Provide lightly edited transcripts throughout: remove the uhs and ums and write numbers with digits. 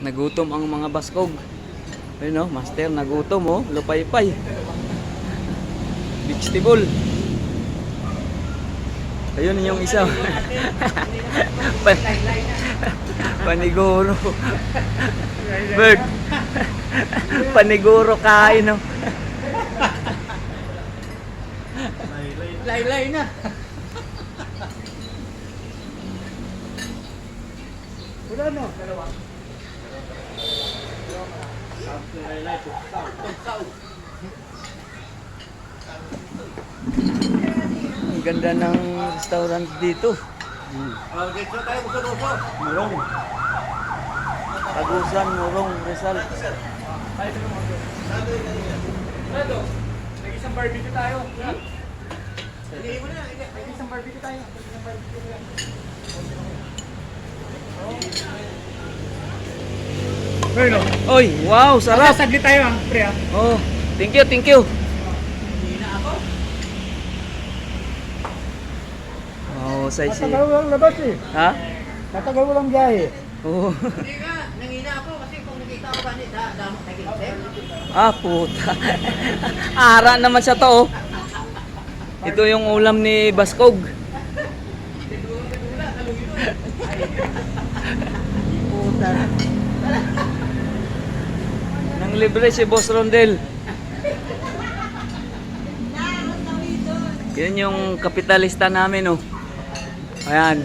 Nagutom ang mga baskog. Ayun, oh, master, nagutom, oh. Lupay-pay. Vegetable. Ayun yung isa. Paniguro. Bird. Paniguro kain, oh. Laylay na. Wala no? Dalawa. Laylay, tugsaw. Ang ganda ng restaurant dito. Dito tayo musunuso. Murong. Tagusan, Murong, Rizal. Ito, nag-isang barbecue tayo. Hindi mo na, nag-isang barbecue tayo. Bueno, Oy, wow, sarap. saglit tayo pre ah. Oh, thank you, thank you. Hindi na ako. Oh, say si. Matagal walang labas eh. Ha? Matagal walang biyahe. Oh. Hindi nga, nangina ako kasi kung nakita ko ba ni damok naging sir. Ah, puta. Ara naman siya to, oh. Ito yung ulam ni Baskog. Puta. Nang libre si Boss Rondel. Yan yung kapitalista namin, oh. Ayan.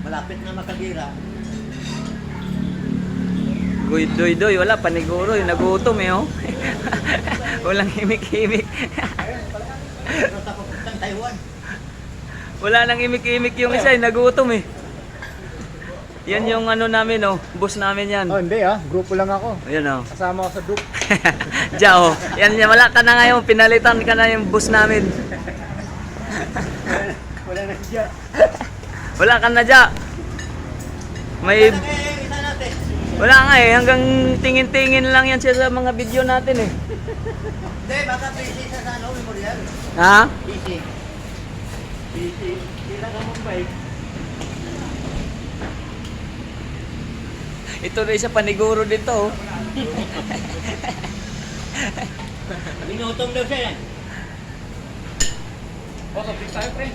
Malapit na makagira. Doy, wala paniguro, yung nagutom eh, oh. Walang himik-himik. Pero sa papuntang Taiwan. Wala nang himik-himik yung isa, yung nagutom eh. Yan yung ano namin, oh. Boss namin yan. Oh, hindi ah. Grupo lang ako. Ayan, oh. Kasama ako sa group. Diyan, oh. Yan, wala ka na ngayon. Pinalitan ka na yung boss namin. Wala na siya. Wala ka na dyan. May... Isa natin. Wala nga eh. Hanggang tingin-tingin lang yan siya sa mga video natin eh. Hindi, baka busy sa ano, memorial. Ha? Busy. Busy. Kila ka Mumbai. Ito na isa paniguro dito, oh. Binutom daw siya yan. Oh, kapit tayo pre.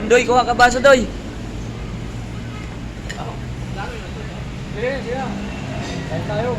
Doy, kuha ka baso, Doy. Sige, sige. Kain tayo.